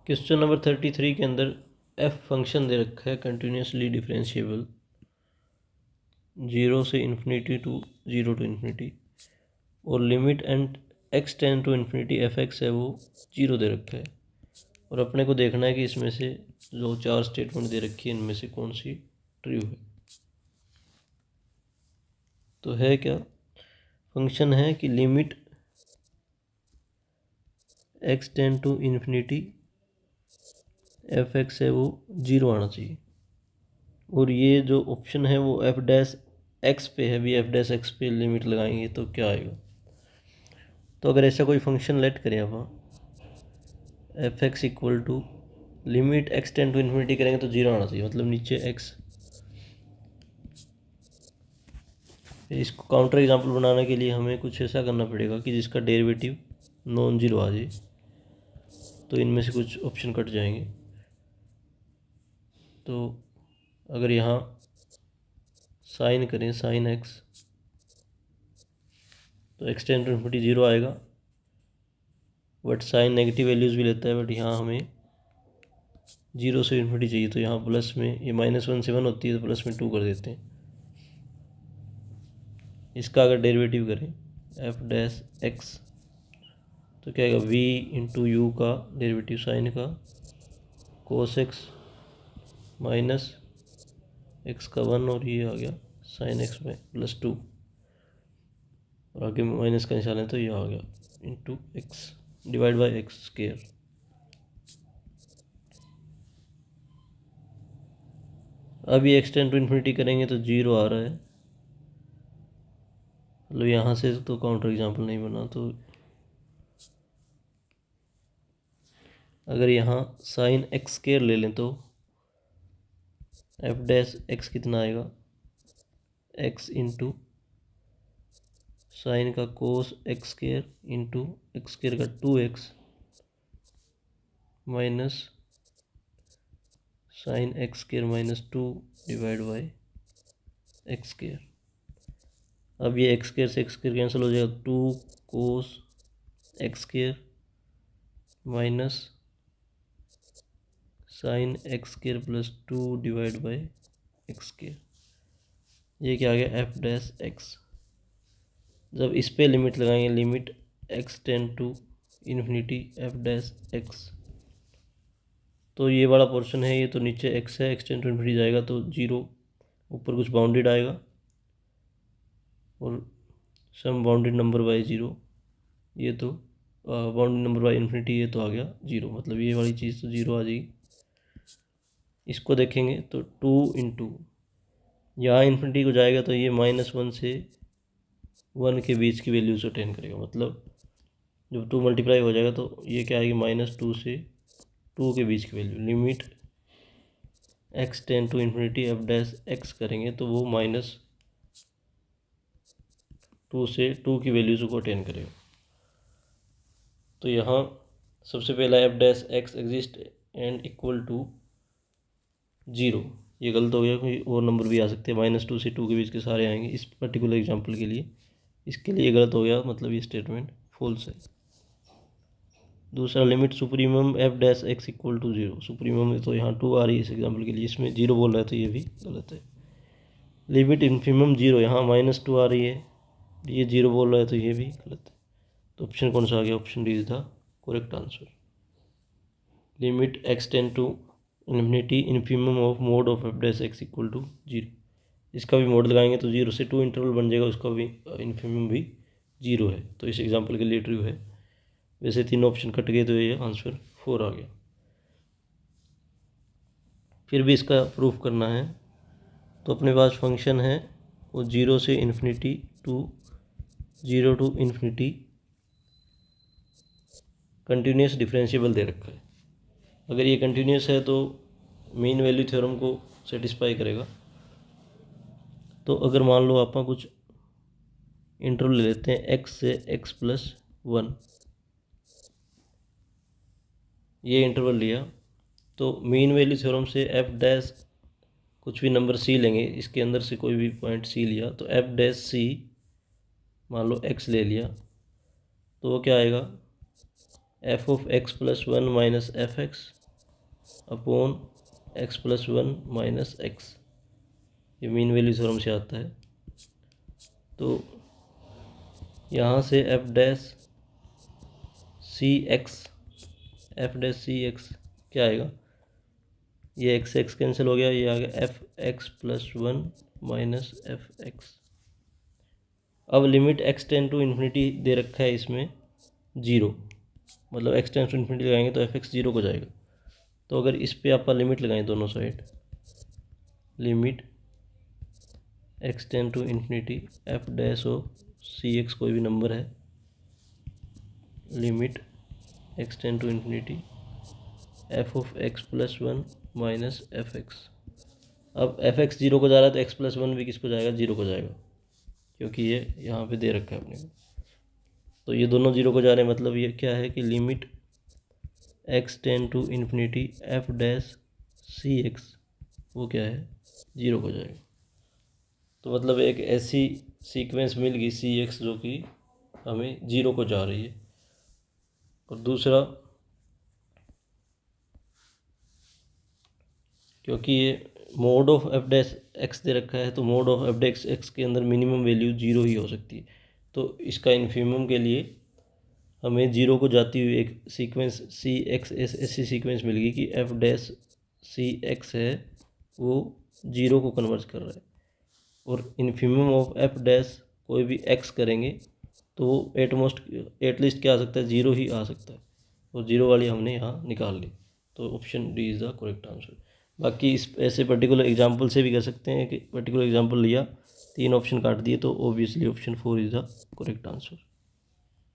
Question number 33 के अंदर f function दे रखा है कंटिन्यूसली डिफरेंशिएबल 0 से इन्फिनिटी टू 0 टू इन्फिनिटी, और limit and x tend to infinity f(x) है वो 0 दे रखा है। और अपने को देखना है कि इसमें से जो चार स्टेटमेंट दे रखी है इनमें से कौन सी ट्रू है। तो है क्या, फंक्शन है कि limit x tend to infinity f(x) है वो 0 आना चाहिए, और ये जो ऑप्शन है वो f'(x) पे है, भी f'(x) पे लिमिट लगाएंगे तो क्या आएगा। तो अगर ऐसा कोई फंक्शन लेट करें आप f(x) equal to limit x tend to infinity करेंगे तो 0 आना चाहिए, मतलब नीचे x। इसको काउंटर एग्जांपल बनाने के लिए हमें कुछ ऐसा करना पड़ेगा कि जिसका डेरिवेटिव नॉन जीरो आ जाए, तो इनमें से कुछ ऑप्शन कट जाएंगे। तो अगर यहाँ साइन करें साइन x, तो x टेंड टू इन्फिनिटी 0 आएगा, बट साइन नेगेटिव वैल्यूज़ भी लेता है, बट यहाँ हमें 0 से इन्फिनिटी चाहिए, तो यहाँ प्लस में ये -1 से 1 होती है तो प्लस में 2 कर देते हैं। इसका अगर डेरिवेटिव करें f'(x) तो क्या आएगा, v इंटू यू का डेरिवेटिव साइन का cos x माइनस x का 1, और ये आ गया साइन x में +2, और आगे माइनस का निशान है तो ये आ गया into x divide by x square. अब ये x टेंड टू इन्फिनिटी करेंगे तो 0 आ रहा है, मतलब यहाँ से तो काउंटर एग्जाम्पल नहीं बना। तो अगर यहाँ साइन x स्क्वायर ले लें तो f'(x) कितना आएगा, x इंटू साइन का cos x square into x square का 2x minus sine x square minus 2 divide by x square. अब ये x स्क्वायर से x स्क्वायर कैंसिल हो जाएगा, 2 cos x square minus sine x square plus 2 divide by x square. ये क्या आ गया, f'(x). जब इस पे लिमिट लगाएंगे, limit x tend to infinity f'(x), तो ये वाला पोर्शन है, ये तो नीचे x है, x टेंड टू इन्फिनिटी जाएगा तो 0, ऊपर कुछ बाउंडेड आएगा और सम बाउंडेड नंबर बाई 0, ये तो बाउंडेड नंबर बाई इन्फिनिटी, ये तो आ गया 0, मतलब ये वाली चीज़ तो 0 आ जाएगी। इसको देखेंगे तो 2 इंटू यहाँ इन्फिनिटी को जाएगा तो ये -1 से 1 के बीच की वैल्यू से अटेन करेगा, मतलब जब 2 मल्टीप्लाई हो जाएगा तो ये क्या आएगी, -2 से 2 के बीच की value. Limit x tend to infinity f'(x) करेंगे तो वो -2 से 2 की वैल्यूज़ को अटेन करेगा। तो यहाँ सबसे पहला f'(x) exist and equal to 0, ये गलत हो गया, कोई और नंबर भी आ सकते हैं, -2 से 2 के बीच के सारे आएंगे इस पर्टिकुलर एग्जांपल के लिए, इसके लिए गलत हो गया, मतलब ये स्टेटमेंट फॉल्स है। दूसरा, limit supremum f'(x) equal to 0, supremum में तो यहाँ 2 आ रही है इस एग्जांपल के लिए, इसमें 0 बोल रहा है तो ये भी गलत है। लिमिट इन्फिमम 0, यहाँ -2 आ रही है, ये 0 बोल रहा है तो ये भी गलत है। तो ऑप्शन कौन सा आ गया, option D is the correct answer. Limit x tend to infinity infimum of mod of f'(x) equal to 0, इसका भी मोड लगाएंगे तो 0 से 2 इंटरवल बन जाएगा, उसका भी इन्फिमम भी 0 है, तो इस एग्जांपल के लिए ट्रू है। वैसे तीनों ऑप्शन कट गए तो ये आंसर 4 आ गया। फिर भी इसका प्रूफ करना है, तो अपने पास फंक्शन है वो 0 से infinity to 0 to infinity continuous differentiable दे रखा है। अगर ये कंटिन्यूस है तो मीन वैल्यू थ्योरम को सेटिस्फाई करेगा। तो अगर मान लो आप कुछ इंटरवल ले लेते हैं x से x+1, ये इंटरवल लिया, तो मीन वैल्यू थ्योरम से f' कुछ भी नंबर c लेंगे, इसके अंदर से कोई भी पॉइंट c लिया तो f'(c) मान लो x ले लिया, तो वो क्या आएगा, f(x+1 - f(x) upon x plus one minus x, ये मीन वैल्यू थ्योरम से आता है। तो यहाँ से एफ डैश सी एक्स क्या आएगा, ये एक्स एक्स कैंसिल हो गया, ये आ गया f x plus one minus F x. अब limit x ten to infinity दे रखा है इसमें 0, मतलब एक्स टेन टू इन्फिनिटी लगाएंगे तो एफ एक्स 0 को जाएगा। तो अगर इस पे आप लिमिट लगाएं दोनों side, limit x ten to infinity F dash हो सी एक्स कोई भी नंबर है, limit x ten to infinity F of X plus one minus F x. अब एफ एक्स 0 को जा रहा है तो एक्स प्लस वन भी किसको जाएगा, 0 को जाएगा, क्योंकि ये यहाँ पे दे रखा है अपने को। तो ये दोनों 0 को जा रहे हैं, मतलब ये क्या है कि limit x ten to infinity F dash C X वो क्या है, 0 को जाएगा। तो मतलब एक ऐसी सीक्वेंस मिल गई सी एक्स जो कि हमें 0 को जा रही है। और दूसरा, क्योंकि ये mod of f dash x दे रखा है, तो mod of f dash x के अंदर मिनिमम वैल्यू 0 ही हो सकती है। तो इसका इन्फीमम के लिए हमें 0 को जाती हुई एक सीक्वेंस सी एक्स ऐसी सीक्वेंस मिल गई कि एफ डैश सी एक्स है वो 0 को कन्वर्ट कर रहा है। और इन्फीमम ऑफ एफ डैश कोई भी एक्स करेंगे तो एटलीस्ट क्या आ सकता है, 0 ही आ सकता है। और 0 वाली हमने यहाँ निकाल ली, तो option D is the correct answer. बाकी इस ऐसे पर्टिकुलर एग्जांपल से भी कर सकते हैं कि पर्टिकुलर एग्जांपल लिया, 3 ऑप्शन काट दिए, तो obviously option 4 is the correct answer.